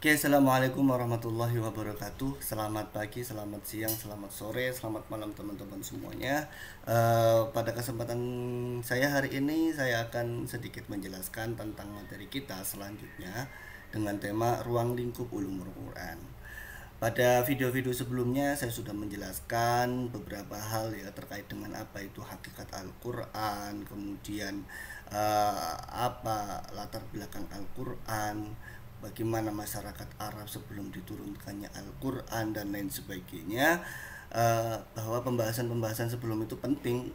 Oke, assalamualaikum warahmatullahi wabarakatuh. Selamat pagi, selamat siang, selamat sore, selamat malam teman-teman semuanya. Pada kesempatan saya hari ini, saya akan sedikit menjelaskan tentang materi kita selanjutnya dengan tema ruang lingkup ulumul Quran. Pada video-video sebelumnya saya sudah menjelaskan beberapa hal ya terkait dengan apa itu hakikat Al-Quran, kemudian apa latar belakang Al-Quran, bagaimana masyarakat Arab sebelum diturunkannya Al-Quran dan lain sebagainya. Bahwa pembahasan-pembahasan sebelum itu penting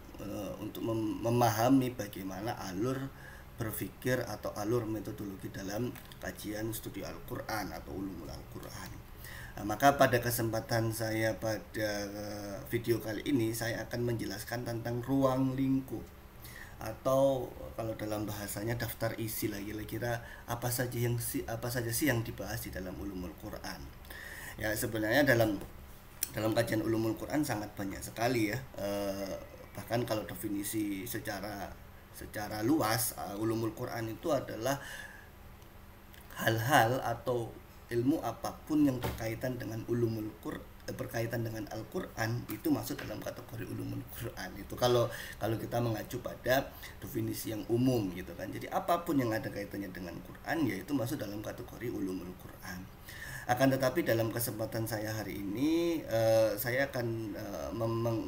untuk memahami bagaimana alur berpikir atau alur metodologi dalam kajian studi Al-Quran atau ulumul Al-Quran. Maka pada kesempatan saya pada video kali ini saya akan menjelaskan tentang ruang lingkup, atau kalau dalam bahasanya daftar isi lah, kira-kira apa saja sih yang dibahas di dalam ulumul Quran. Ya, sebenarnya dalam kajian ulumul Quran sangat banyak sekali ya. Bahkan kalau definisi secara luas, ulumul Quran itu adalah hal-hal atau ilmu apapun yang berkaitan dengan berkaitan dengan Al-Quran itu masuk dalam kategori ulumul Quran. Itu kalau kita mengacu pada definisi yang umum gitu kan. Jadi apapun yang ada kaitannya dengan Quran yaitu masuk dalam kategori ulumul Quran. Akan tetapi dalam kesempatan saya hari ini saya akan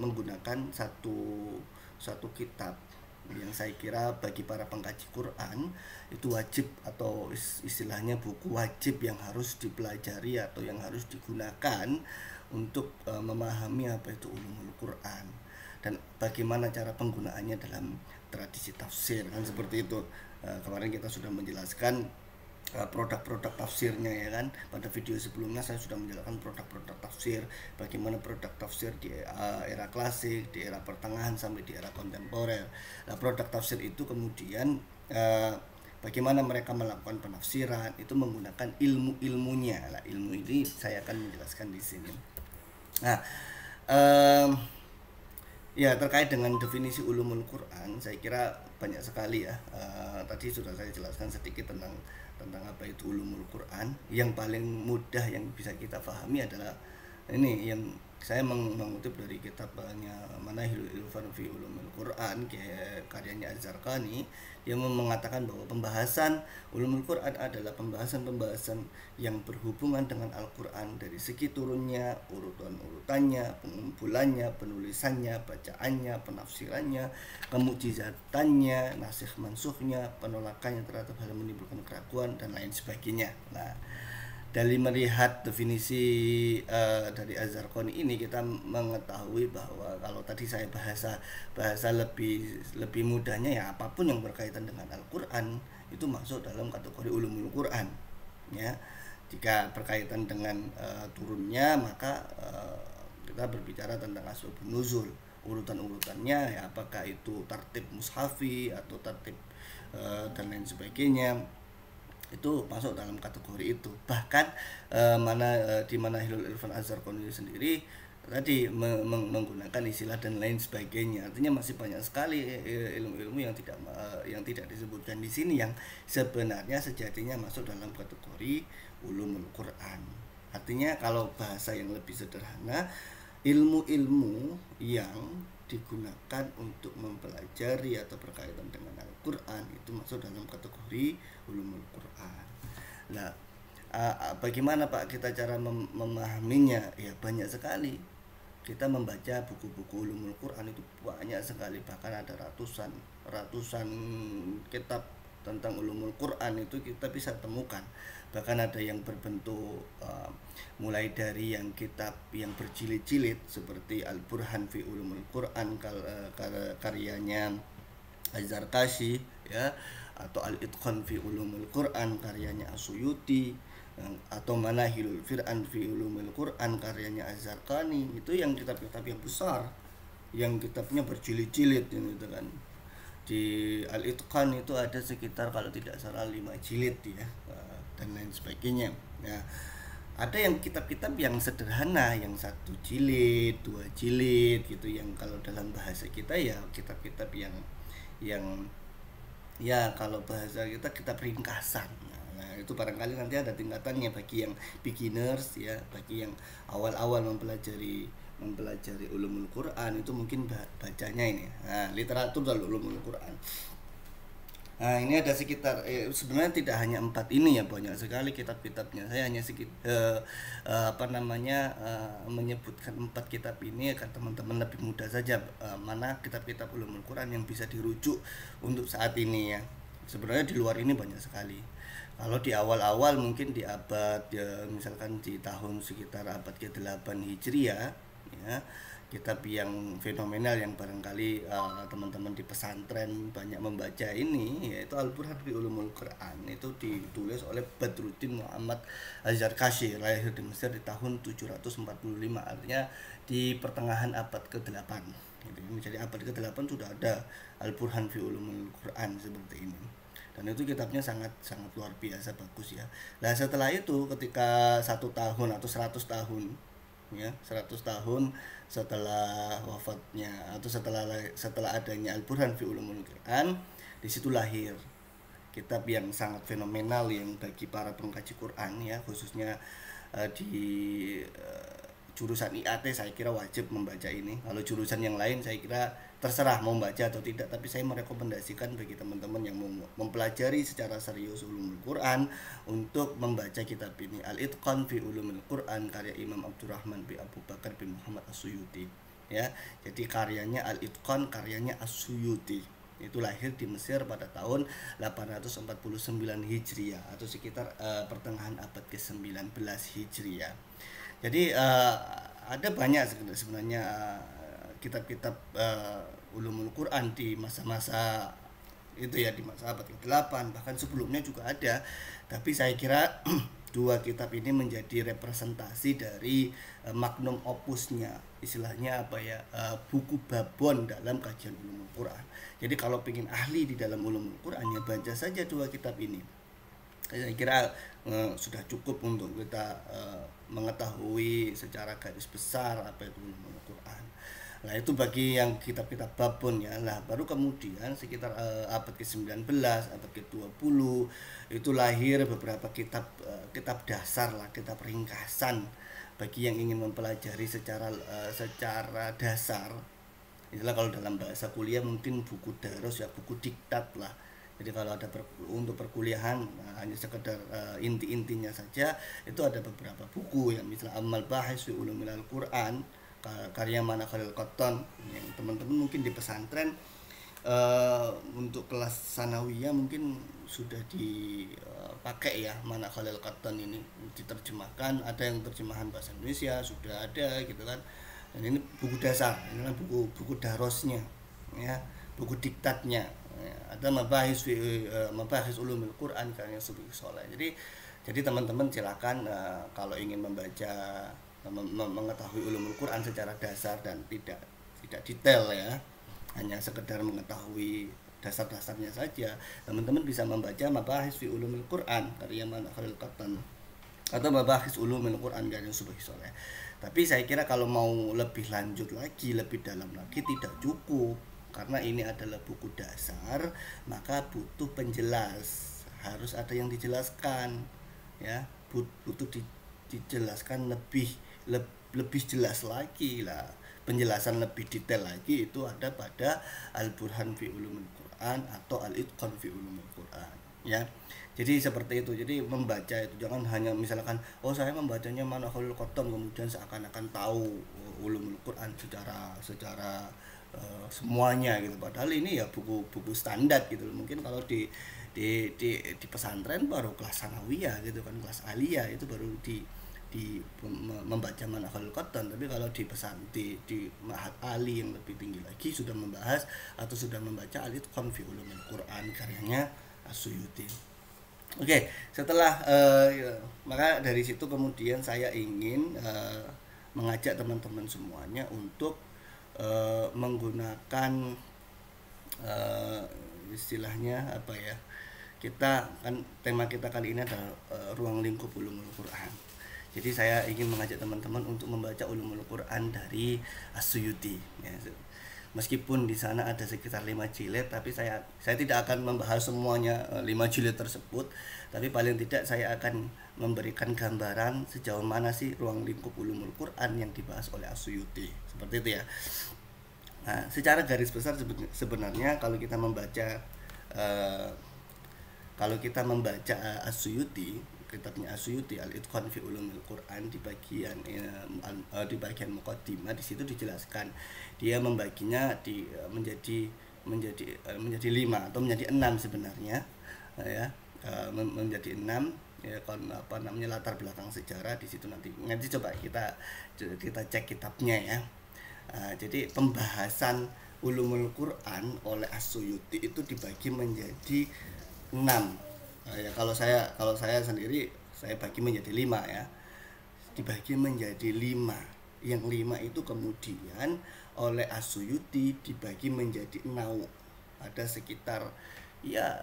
menggunakan satu kitab yang saya kira bagi para pengkaji Quran itu wajib, atau istilahnya buku wajib yang harus dipelajari atau yang harus digunakan untuk memahami apa itu ulumul Quran dan bagaimana cara penggunaannya dalam tradisi tafsir kan, seperti itu. Kemarin kita sudah menjelaskan produk-produk tafsirnya ya kan. Pada video sebelumnya saya sudah menjelaskan produk-produk tafsir, bagaimana produk tafsir di era klasik, di era pertengahan sampai di era kontemporer. Nah, produk tafsir itu kemudian bagaimana mereka melakukan penafsiran itu menggunakan ilmu-ilmunya. Nah, ilmu ini saya akan menjelaskan di sini. Nah, ya, terkait dengan definisi ulumul Quran, saya kira banyak sekali ya. Tadi sudah saya jelaskan sedikit tentang apa itu ulumul Quran. Yang paling mudah yang bisa kita pahami adalah ini, yang saya mengutip dari kitabnya Manahilul Irfan fi Ulumul Quran, karyanya Az-Zarqani, yang mengatakan bahwa pembahasan ulumul Quran adalah pembahasan-pembahasan yang berhubungan dengan Al-Quran dari segi turunnya, urutannya, pengumpulannya, penulisannya, bacaannya, penafsirannya, kemujizatannya, nasikh mansukhnya, penolakannya terhadap hal yang menimbulkan keraguan dan lain sebagainya. Nah, dari melihat definisi dari Az-Zarqani ini, kita mengetahui bahwa kalau tadi saya bahasa lebih mudahnya ya, apapun yang berkaitan dengan Al-Quran itu masuk dalam kategori ulumul Quran ya. Jika berkaitan dengan turunnya, maka kita berbicara tentang asbabun nuzul, urutannya ya, apakah itu tartib mushafi atau tartib dan lain sebagainya, itu masuk dalam kategori itu. Bahkan di mana Hilul Irfan Az-Zarqani sendiri tadi menggunakan istilah dan lain sebagainya. Artinya masih banyak sekali ilmu-ilmu yang tidak disebutkan di sini yang sebenarnya sejatinya masuk dalam kategori ulumul Quran. Artinya kalau bahasa yang lebih sederhana, ilmu-ilmu yang digunakan untuk mempelajari atau berkaitan dengan Al-Quran itu masuk dalam kategori ulumul Quran. Nah, bagaimana Pak kita cara memahaminya? Ya, banyak sekali. Kita membaca buku-buku ulumul Quran itu banyak sekali, bahkan ada ratusan kitab tentang ulumul Quran itu kita bisa temukan. Bahkan ada yang berbentuk mulai dari yang kitab yang berjilid-jilid seperti Al-Burhan fi Ulumul Quran karyanya Az-Zarkashi ya, atau Al-Itqan fi Ulumul Quran karyanya As-Suyuti, atau Manahilul Fir'an fi Ulumul Quran karyanya Az-Zarqani. Itu yang kitab-kitab yang besar, yang kitabnya berjilid-jilid gitu kan. Di Al-Itqan itu ada sekitar kalau tidak salah 5 jilid ya, dan lain sebagainya. Nah, ada yang kitab-kitab yang sederhana, yang 1 jilid, 2 jilid gitu, yang kalau dalam bahasa kita ya kitab-kitab yang ya kalau bahasa kita kitab ringkasan. Nah, Nah, itu barangkali nanti ada tingkatannya bagi yang beginners ya, bagi yang awal-awal mempelajari ulumul Quran itu mungkin bacanya ini. Nah, literatur dalam ulumul Quran. Nah, ini ada sekitar sebenarnya tidak hanya 4 ini ya, banyak sekali kitab-kitabnya. Saya hanya menyebutkan 4 kitab ini agar teman-teman lebih mudah saja mana kitab-kitab ulumul Quran yang bisa dirujuk untuk saat ini ya. Sebenarnya di luar ini banyak sekali. Kalau di awal-awal mungkin di abad ya, misalkan di tahun sekitar abad ke-8 Hijriah ya, kitab yang fenomenal yang barangkali teman-teman di pesantren banyak membaca ini yaitu Al-Burhan fi Ulumul Quran. Itu ditulis oleh Badruddin Muhammad Az-Zarkashi, lahir di Mesir di tahun 745, artinya di pertengahan abad ke-8 gitu. Jadi abad ke-8 sudah ada Al-Burhan fi Ulumul Quran seperti ini, dan itu kitabnya sangat sangat luar biasa bagus ya. Nah, setelah itu ketika 1 tahun atau 100 tahun ya, 100 tahun setelah wafatnya atau setelah adanya Al-Burhan fi Ulumul Quran, di situ lahir kitab yang sangat fenomenal yang bagi para pengkaji Quran ya, khususnya di jurusan IAT saya kira wajib membaca ini. Kalau jurusan yang lain saya kira terserah mau baca atau tidak, tapi saya merekomendasikan bagi teman-teman yang mau mempelajari secara serius ulumul Quran untuk membaca kitab ini, Al-Itqan fi Ulumul Quran karya Imam Abdurrahman bin Abu Bakar bin Muhammad As-Suyuti ya. Jadi karyanya Al-Itqan, karyanya As-Suyuti. Itu lahir di Mesir pada tahun 849 Hijriah atau sekitar pertengahan abad ke-19 Hijriah. Jadi ada banyak sebenarnya kitab-kitab ulumul Quran di masa-masa itu ya, di masa abad ke-8, bahkan sebelumnya juga ada. Tapi saya kira dua kitab ini menjadi representasi dari magnum opusnya, istilahnya apa ya, buku babon dalam kajian ulumul Quran. Jadi kalau ingin ahli di dalam ulumul Quran ya baca saja dua kitab ini. Saya kira sudah cukup untuk kita mengetahui secara garis besar apa itu ulumul Quran. Nah, itu bagi yang kitab-kitab babon ya. Nah, baru kemudian sekitar abad ke-19, abad ke-20 itu lahir beberapa kitab kitab dasar lah, kitab ringkasan bagi yang ingin mempelajari secara dasar. Itulah kalau dalam bahasa kuliah mungkin buku daros ya, buku diktat lah. Jadi kalau ada untuk perkuliahan hanya sekedar inti-intinya saja, itu ada beberapa buku yang misalnya Amal Bahis fi Ulumil Quran karya Mana Khalil Qattan yang teman-teman mungkin di pesantren untuk kelas sanawiyah mungkin sudah dipakai ya, Mana Khalil Qattan ini diterjemahkan, ada yang terjemahan bahasa Indonesia sudah ada gitu kan. Dan ini buku dasar, ini buku darosnya ya, buku diktatnya ya. Ada Mabahis Ulumul Quran karya Subki Soleh. Jadi teman-teman silakan kalau ingin membaca mengetahui ulumul Quran secara dasar dan tidak detail ya, hanya sekedar mengetahui dasar-dasarnya saja, teman-teman bisa membaca Mabahis fi Ulumul Quran karya Mana Khalil Qattan atau Mabahis Ulumul Quran karya Subki Soleh. Tapi saya kira kalau mau lebih lanjut lagi, lebih dalam lagi tidak cukup, karena ini adalah buku dasar, maka butuh penjelas, harus ada yang dijelaskan ya, butuh dijelaskan lebih jelas lagi lah, penjelasan lebih detail lagi itu ada pada Al-Burhan fi Ulumul Quran atau Al-Itqan fi Ulumul Quran ya. Jadi seperti itu. Jadi membaca itu jangan hanya misalkan saya membacanya Mana Khalil Qattan kemudian seakan-akan tahu ulumul Quran secara semuanya gitu, padahal ini ya buku standar gitu loh. Mungkin kalau di pesantren baru kelas sanawiyah gitu kan, kelas aliyah itu baru membaca Mana Khalil Qattan. Tapi kalau di Ma'had Ali yang lebih tinggi lagi sudah membahas atau sudah membaca Al-Itqan fi Ulumul Quran karyanya As-Suyuti. Oke, setelah maka dari situ kemudian saya ingin mengajak teman-teman semuanya untuk menggunakan istilahnya apa ya, kita kan tema kita kali ini adalah ruang lingkup ulumul Quran. Jadi saya ingin mengajak teman-teman untuk membaca ulumul Quran dari As-Suyuti ya. Meskipun di sana ada sekitar 5 jilid, tapi saya tidak akan membahas semuanya 5 jilid tersebut, tapi paling tidak saya akan memberikan gambaran sejauh mana sih ruang lingkup ulumul Quran yang dibahas oleh As-Suyuti. Seperti itu ya. Nah, secara garis besar sebenarnya kalau kita membaca eh, As-Suyuti, kitabnya As-Suyuti Al-Itqan fi Ulumil Quran, di bagian muqaddimah, di situ dijelaskan dia membaginya menjadi 5 atau menjadi 6 sebenarnya, ya, menjadi 6 ya. Apa namanya, latar belakang sejarah di situ, nanti coba kita cek kitabnya ya. Jadi pembahasan ulumul Quran oleh As-Suyuti itu dibagi menjadi 6. Ya, kalau saya sendiri saya bagi menjadi 5 ya. Dibagi menjadi 5. Yang 5 itu kemudian oleh As-Suyuti dibagi menjadi nauk. Ada sekitar ya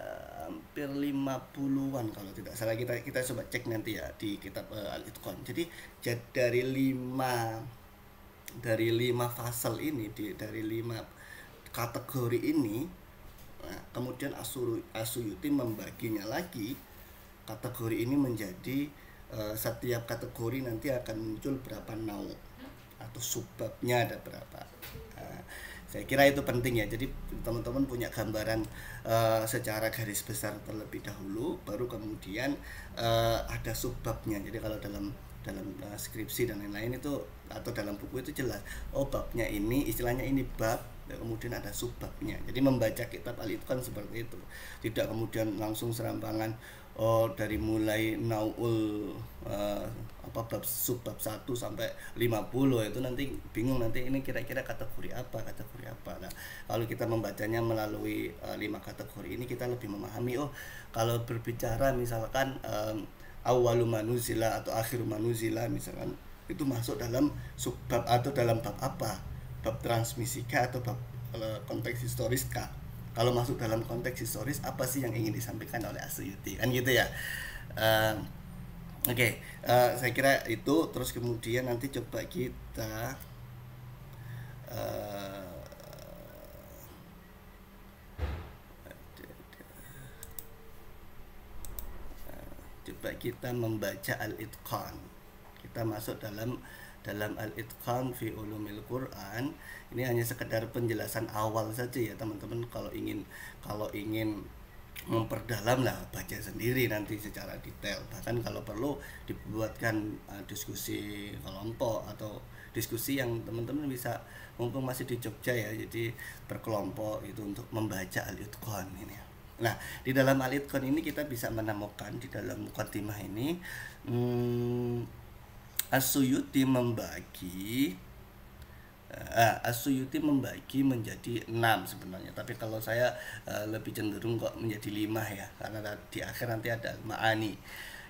hampir 50-an kalau tidak salah. Kita coba cek nanti ya di kitab Al-Itqan. Jadi dari 5 fasal ini, dari 5 kategori ini, nah, kemudian As-Suyuti membaginya lagi kategori ini menjadi setiap kategori nanti akan muncul berapa nauk atau subbabnya ada berapa. Saya kira itu penting ya. Jadi teman-teman punya gambaran secara garis besar terlebih dahulu, baru kemudian ada subbabnya. Jadi kalau dalam skripsi dan lain-lain itu atau dalam buku itu jelas, oh babnya ini, istilahnya ini bab, kemudian ada subbabnya. Jadi membaca kitab Al-Itqan seperti itu, tidak kemudian langsung serampangan, oh dari mulai naul bab subbab 1 sampai 50, itu nanti bingung, nanti ini kira-kira kategori apa. Nah, kalau kita membacanya melalui 5 kategori ini, kita lebih memahami, oh kalau berbicara misalkan awwalu manuzila atau akhiru manuzila misalkan, itu masuk dalam subbab atau dalam bab apa, bab transmisikah atau bab konteks historis kah. Kalau masuk dalam konteks historis, apa sih yang ingin disampaikan oleh As-Suyuti, kan gitu ya. Oke, saya kira itu. Terus kemudian nanti coba kita membaca Al-Itqan. Kita masuk dalam Al-Itqan fi Ulumil Quran. Ini hanya sekedar penjelasan awal saja ya teman-teman. Kalau ingin memperdalam lah, baca sendiri nanti secara detail. Bahkan kalau perlu dibuatkan diskusi kelompok atau diskusi yang teman-teman bisa, mumpung masih di Jogja ya, jadi berkelompok itu untuk membaca Al-Itqan ini. Nah, di dalam Al-Itqan ini kita bisa menemukan di dalam muqaddimah ini As-Suyuti membagi menjadi 6 sebenarnya, tapi kalau saya lebih cenderung kok menjadi 5 ya, karena di akhir nanti ada ma'ani.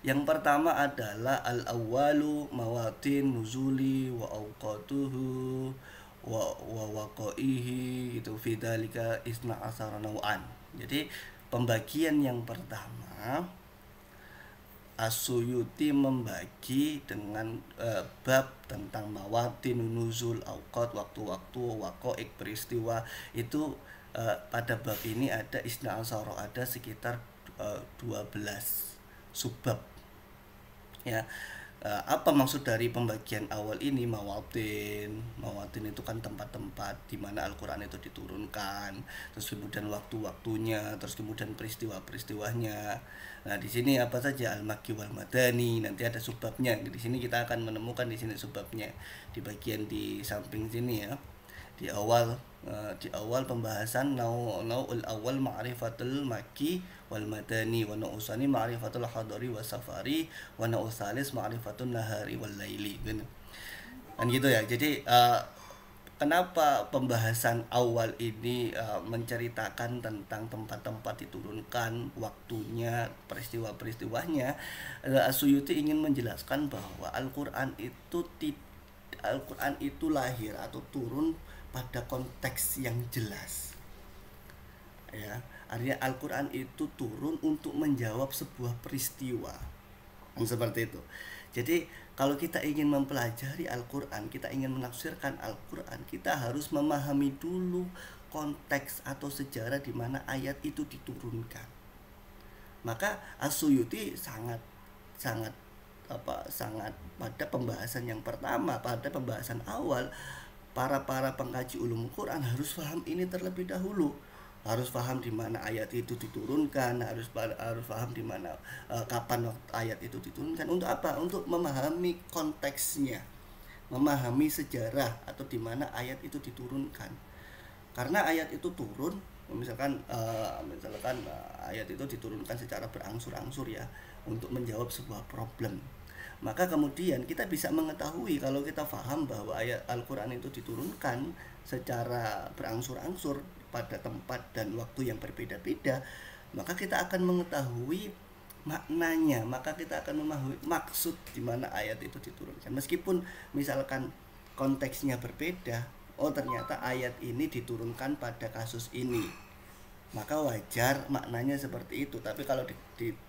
Yang pertama adalah al-awwalu mawatin nuzuli wa awqatuhu wa waqaihi, itu fidzalika isna asara naw'an. Jadi pembagian yang pertama, As-Suyuti membagi dengan bab tentang mawatin nuzul, awqat, waktu-waktu, waqa'iq, peristiwa. Itu pada bab ini ada isna asara, ada sekitar 12 subbab ya. Apa maksud dari pembagian awal ini? Mawatin itu kan tempat-tempat di mana Al-Quran itu diturunkan, terus kemudian waktu-waktunya, terus kemudian peristiwa-peristiwanya. Nah, di sini apa saja, al-Makki wal Madani, nanti ada subbabnya. Di sini kita akan menemukan di sini subbabnya di bagian di samping sini ya. Di awal pembahasan nau'ul awal ma'rifatul Makki wal Madani, wa nau'usani ma'rifatul hadari wa safari, wa nau'usalis ma'rifatul nahari wal laili, kan gitu ya. Jadi kenapa pembahasan awal ini menceritakan tentang tempat-tempat diturunkan, waktunya, peristiwa-peristiwanya? As-Suyuti ingin menjelaskan bahwa Al-Quran itu lahir atau turun pada konteks yang jelas ya. Artinya Al-Quran itu turun untuk menjawab sebuah peristiwa. Seperti itu. Jadi kalau kita ingin mempelajari Al-Quran, kita ingin menafsirkan Al-Quran, kita harus memahami dulu konteks atau sejarah di mana ayat itu diturunkan. Maka As-Suyuti sangat sangat sangat pada pembahasan yang pertama, pada pembahasan awal, para pengkaji ulumul Quran harus paham ini terlebih dahulu, harus paham di mana ayat itu diturunkan, harus paham di mana kapan ayat itu diturunkan. Untuk apa? Untuk memahami konteksnya, memahami sejarah atau di mana ayat itu diturunkan. Karena ayat itu turun, misalkan ayat itu diturunkan secara berangsur-angsur ya, untuk menjawab sebuah problem. Maka kemudian kita bisa mengetahui, kalau kita paham bahwa ayat Al-Quran itu diturunkan secara berangsur-angsur pada tempat dan waktu yang berbeda-beda, maka kita akan mengetahui maknanya, maka kita akan memahami maksud di mana ayat itu diturunkan. Meskipun misalkan konteksnya berbeda, oh ternyata ayat ini diturunkan pada kasus ini, maka wajar maknanya seperti itu. Tapi kalau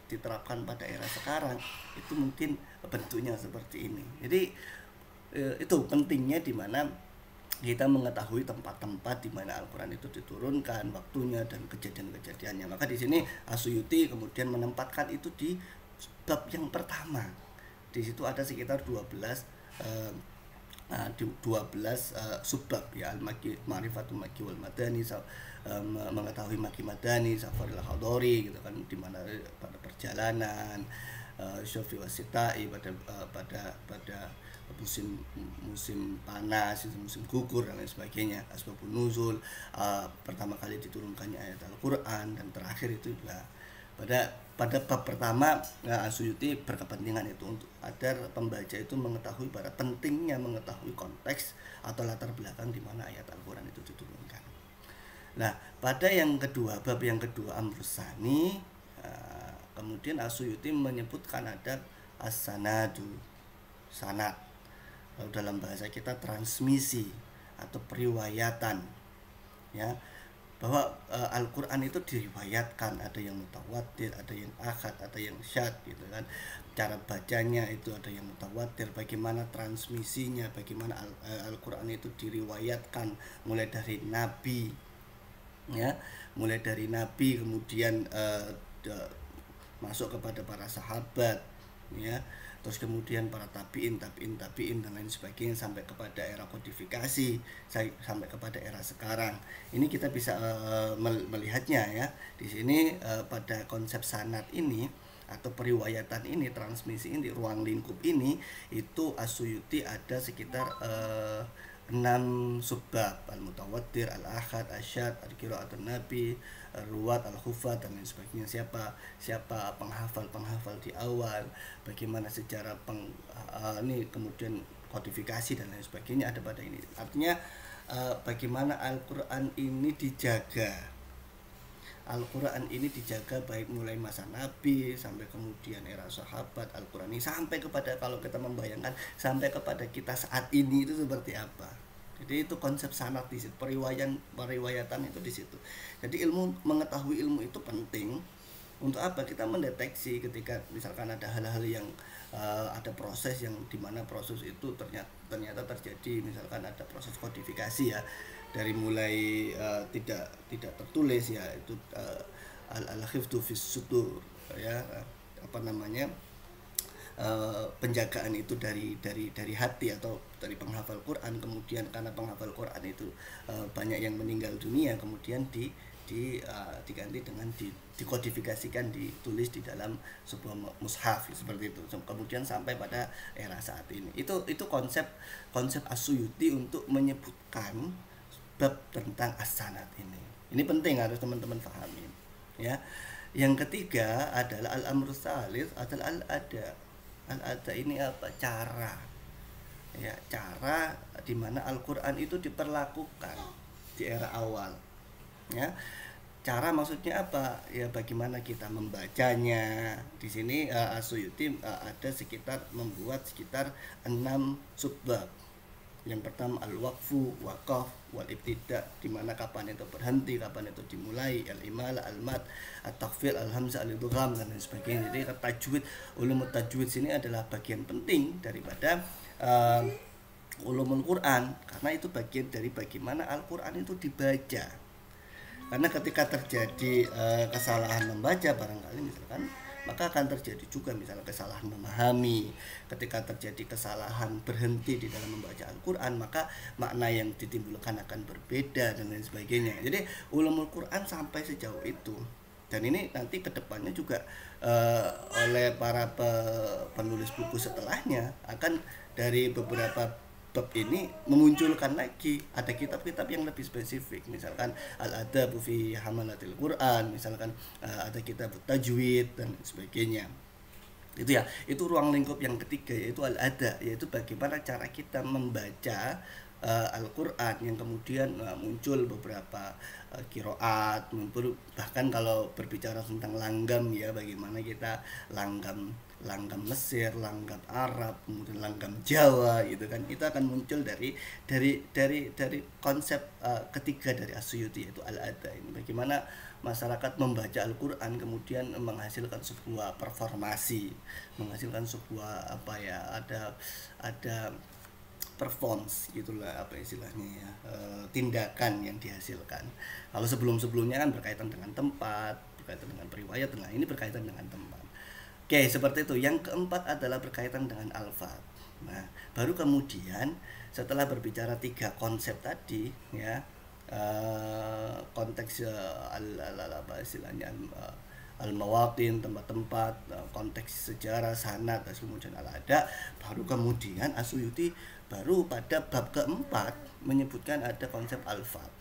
diterapkan pada era sekarang, itu mungkin bentuknya seperti ini. Jadi itu pentingnya di mana kita mengetahui tempat-tempat di mana Al-Quran itu diturunkan, waktunya dan kejadian-kejadiannya. Maka di sini As-Suyuti kemudian menempatkan itu di bab yang pertama. Di situ ada sekitar 12 subbab ya, al-maki, ma'rifatul maki wal madani, mengetahui maki madani, safaril hadori gitu kan, di mana pada perjalanan, syofi wasitai, pada musim panas, musim gugur dan lain sebagainya, asbabun nuzul, pertama kali diturunkannya ayat Al-Quran, dan terakhir itu adalah pada bab pertama. As-Suyuti berkepentingan itu untuk agar pembaca itu mengetahui pada pentingnya mengetahui konteks atau latar belakang di mana ayat Al-Quran itu diturunkan. Nah, pada yang kedua, bab yang kedua Amrus Tsani, kemudian As-Suyuti menyebutkan ada as-sanadu, sanad. Kalau dalam bahasa kita transmisi atau periwayatan, ya, bahwa Al-Quran itu diriwayatkan, ada yang mutawatir, ada yang ahad, ada yang syad gitu kan. Cara bacanya itu ada yang mutawatir, bagaimana transmisinya, bagaimana Al-Quran itu diriwayatkan mulai dari Nabi, ya, mulai dari Nabi kemudian masuk kepada para sahabat, ya, terus kemudian para tabiin dan lain sebagainya, sampai kepada era kodifikasi, sampai kepada era sekarang. Ini kita bisa melihatnya ya di sini, pada konsep sanad ini atau periwayatan ini, transmisi ini, ruang lingkup ini, itu As-Suyuti ada sekitar 6 subbab: al-mutawatir, al-ahad, asyad, al-qiraatun nabi, ruwat, al-hufat dan lain sebagainya. Siapa penghafal di awal, bagaimana sejarah ini, kemudian kodifikasi dan lain sebagainya ada pada ini. Artinya bagaimana Al-Quran ini dijaga. Al-Quran ini dijaga baik mulai masa Nabi sampai kemudian era sahabat. Al-Quran ini sampai kepada, kalau kita membayangkan, sampai kepada kita saat ini itu seperti apa. Jadi itu konsep sanad di situ, periwayatan itu di situ. Jadi mengetahui ilmu itu penting. Untuk apa? Kita mendeteksi ketika misalkan ada hal-hal yang ada proses yang dimana proses itu ternyata terjadi, misalkan ada proses kodifikasi ya, dari mulai tidak tertulis ya, itu al-hifdzu fis sudur ya, penjagaan itu dari hati atau dari penghafal Quran. Kemudian karena penghafal Quran itu banyak yang meninggal dunia, kemudian diganti dengan dikodifikasikan, ditulis di dalam sebuah mushaf seperti itu, kemudian sampai pada era saat ini. Itu konsep As-Suyuti untuk menyebutkan bab tentang as-sanad ini. Ini penting, harus teman-teman pahami ya. Yang ketiga adalah al-amrus tsalits adalah al-ada ini apa? Cara ya, cara di mana Al-Quran itu diperlakukan di era awal ya. Cara maksudnya apa ya, bagaimana kita membacanya. Di sini As-Suyuti ada membuat sekitar 6 subbab Yang pertama al-waqfu, waqaf, wal ibtida, di mana kapan itu berhenti, kapan itu dimulai, al-imala, al-mad, at-takhfid, al-hamzah, al-idgham dan lain sebagainya. Jadi tajwid, ulumul tajwid sini adalah bagian penting daripada ulumul Quran, karena itu bagian dari bagaimana Al-Quran itu dibaca. Karena ketika terjadi kesalahan membaca barangkali misalkan, maka akan terjadi juga misalnya kesalahan memahami. Ketika terjadi kesalahan berhenti di dalam membaca Al-Quran, maka makna yang ditimbulkan akan berbeda dan lain sebagainya. Jadi ulumul Quran sampai sejauh itu. Dan ini nanti kedepannya juga oleh para penulis buku setelahnya akan dari beberapa bab ini memunculkan lagi ada kitab-kitab yang lebih spesifik, misalkan al-adab fi hamalatil Quran, misalkan ada kitab tajwid dan sebagainya. Itu ya, itu ruang lingkup yang ketiga, yaitu al-ada, yaitu bagaimana cara kita membaca Al-Quran, yang kemudian muncul beberapa kiroat, muncul bahkan kalau berbicara tentang langgam ya, bagaimana kita langgam Mesir, langgam Arab, kemudian langgam Jawa gitu kan, itu akan muncul dari konsep ketiga dari As-Suyuti, yaitu al-ada. Ini bagaimana masyarakat membaca Al-Quran kemudian menghasilkan sebuah performasi, menghasilkan sebuah apa ya, ada performance gitulah, apa istilahnya ya, tindakan yang dihasilkan. Kalau sebelumnya kan berkaitan dengan tempat, berkaitan dengan periwayat, nah ini berkaitan dengan tempat. Oke, seperti itu. Yang keempat adalah berkaitan dengan alfaz. Nah, baru kemudian setelah berbicara tiga konsep tadi ya, konteks apa istilahnya, al-mawatin, tempat-tempat, konteks sejarah, sanad, dan kemudian al-ada, baru kemudian As-Suyuti baru pada bab keempat menyebutkan ada konsep alfaz.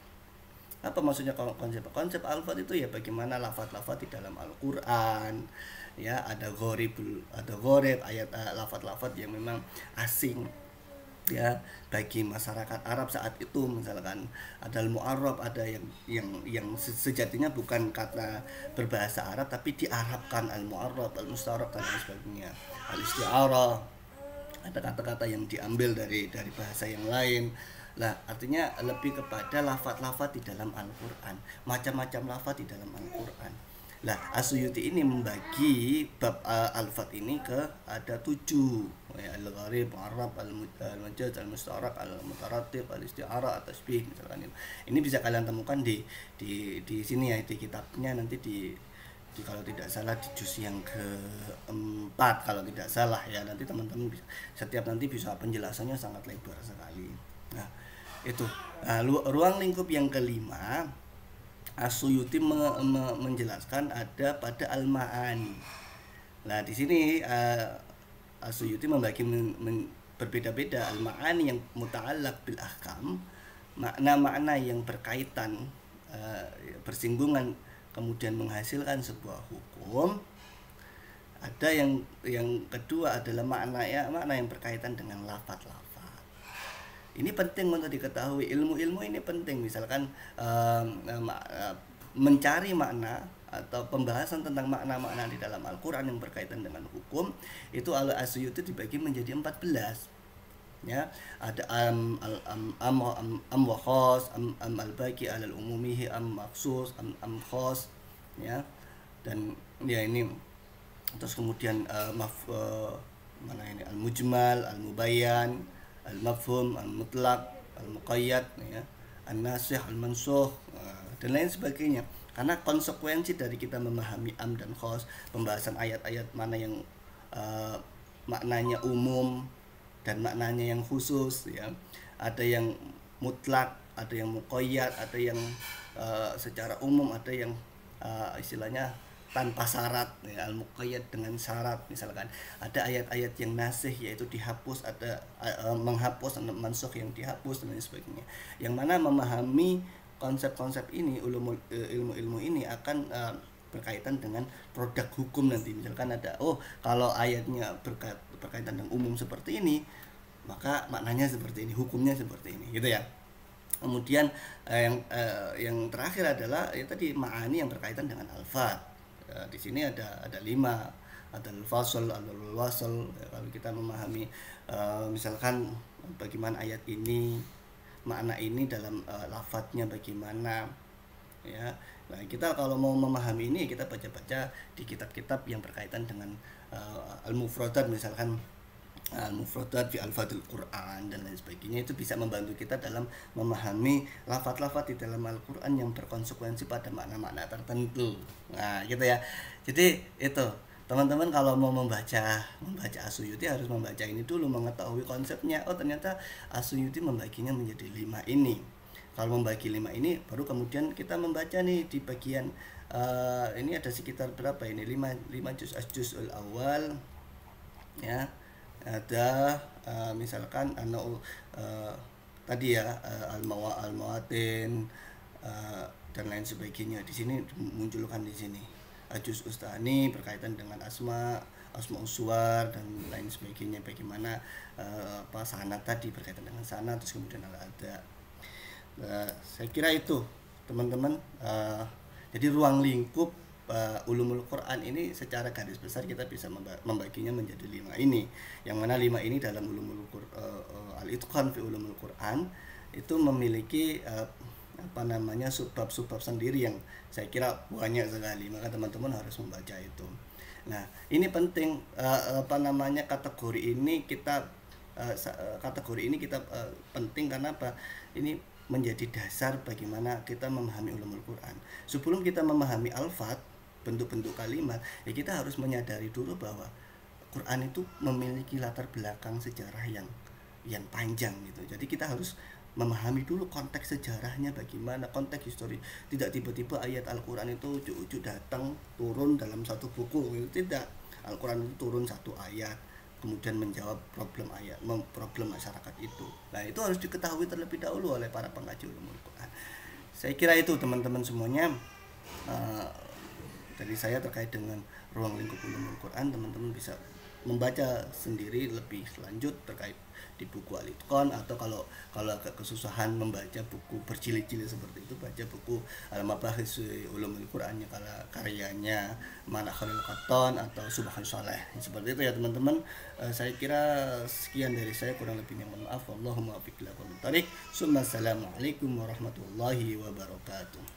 Apa maksudnya konsep alfaz itu ya, bagaimana lafaz-lafaz di dalam Al-Qur'an ya, ada gharib, ayat lafaz-lafaz yang memang asing ya bagi masyarakat Arab saat itu, misalkan ada al-mu'arrab, ada yang sejatinya bukan kata berbahasa Arab tapi diarabkan, al-mu'arrab, al-mustarak dan sebagainya, al-isti'arah, ada kata-kata yang diambil dari bahasa yang lain. Nah, artinya lebih kepada lafaz-lafaz di dalam Al-Qur'an, macam-macam lafaz di dalam Al-Qur'an. Nah, As-Suyuti ini membagi bab alfaz ini ke ada 7 ya, al-gharib, al-arab, al-majaz, al-mustarak, al-mutaratib, al-isti'arah, at-tasbih misalkan. Ini bisa kalian temukan di sini ya, di kitabnya nanti di kalau tidak salah di juz yang keempat kalau tidak salah ya, nanti teman-teman setiap nanti bisa penjelasannya sangat lebar sekali. Nah, itu ruang lingkup yang kelima As-Suyuti menjelaskan ada pada al-ma'ani. Nah, di sini As-Suyuti membagi berbeda-beda al-ma'ani yang muta'allaq bil ahkam, makna-makna yang berkaitan bersinggungan kemudian menghasilkan sebuah hukum. Ada yang kedua adalah makna yang berkaitan dengan lafaz-lafaz. Ini penting untuk diketahui, ilmu-ilmu ini penting. Misalkan mencari makna atau pembahasan tentang makna-makna di dalam Al-Quran yang berkaitan dengan hukum, itu As-Suyuti dibagi menjadi 14 ya. Ada am wa khas, am al-baqi alal umumihi, am maksus, am khas ya. Dan ya ini terus kemudian mana ini, al-mujmal, al-mubayyan, al-mafhum, al-mutlaq, al-muqayyad ya, an-nasikh, al-mansukh dan lain sebagainya. Karena konsekuensi dari kita memahami am dan khas, pembahasan ayat-ayat mana yang maknanya umum dan maknanya yang khusus ya, ada yang mutlak, ada yang muqayyad, ada yang secara umum, ada yang istilahnya tanpa syarat ya, al-muqayyad dengan syarat. Misalkan ada ayat-ayat yang nasih, yaitu dihapus, ada menghapus, mansukh yang dihapus dan lain sebagainya. Yang mana memahami konsep-konsep ini, ilmu-ilmu ini akan berkaitan dengan produk hukum nanti. Misalkan ada kalau ayatnya berkaitan dengan umum seperti ini, maka maknanya seperti ini, hukumnya seperti ini gitu ya. Kemudian yang terakhir adalah tadi ma'ani yang berkaitan dengan alfaz. Di sini ada 5, ada al-fasl, ada al-wasl. Kalau kita memahami misalkan bagaimana ayat ini, makna ini dalam lafadznya bagaimana, ya. Nah, kita kalau mau memahami ini kita baca-baca di kitab-kitab yang berkaitan dengan al-mufradat, misalkan al-mufradat fi al-fadil Quran dan lain sebagainya. Itu bisa membantu kita dalam memahami lafaz-lafaz di dalam Al-Quran yang berkonsekuensi pada makna-makna tertentu. Nah, gitu ya. Jadi itu teman-teman kalau mau membaca As-Suyuti harus membaca ini dulu, mengetahui konsepnya. Oh, ternyata As-Suyuti membaginya menjadi 5 ini. Kalau membagi 5 ini baru kemudian kita membaca nih di bagian ini ada sekitar berapa ini, 5 juz, juzul awal, ya. Ada misalkan tadi ya, al-mawatin dan lain sebagainya. Di sini munculkan di sini juz ustani berkaitan dengan asma uswar dan lain sebagainya, bagaimana sanad tadi berkaitan dengan sanad, terus kemudian ada. Saya kira itu teman-teman. Jadi ruang lingkup ulumul Quran ini secara garis besar kita bisa membaginya menjadi 5 ini, yang mana 5 ini dalam ulumul al-itqan fi ulumul Quran itu memiliki subbab-subbab sendiri yang saya kira banyak sekali, maka teman-teman harus membaca itu. Nah, ini penting, kategori ini kita penting karena apa? Ini menjadi dasar bagaimana kita memahami ulumul Quran. Sebelum kita memahami alfat, bentuk-bentuk kalimat, ya kita harus menyadari dulu bahwa Quran itu memiliki latar belakang sejarah yang panjang gitu. Jadi kita harus memahami dulu konteks sejarahnya bagaimana, konteks histori. Tidak tiba-tiba ayat Al-Quran itu ujuk-ujuk datang turun dalam satu buku, itu tidak. Al-Quran itu turun satu ayat kemudian menjawab problem masyarakat itu. Nah, itu harus diketahui terlebih dahulu oleh para pengkaji ulumul Quran. Saya kira itu teman-teman semuanya dari saya terkait dengan ruang lingkup ulumul Quran. Teman-teman bisa membaca sendiri lebih lanjut terkait di buku Al-Itqan, atau kalau agak kesusahan membaca buku berjilid-jilid seperti itu, baca buku Al-Mabahis Ulumul Quran karyanya Mana Khalil Qattan atau Subhan Saleh. Seperti itu ya teman-teman. Saya kira sekian dari saya, kurang lebihnya mohon maaf. Wallahumma a'fiq ila aqwamit thariq. Assalamualaikum warahmatullahi wabarakatuh.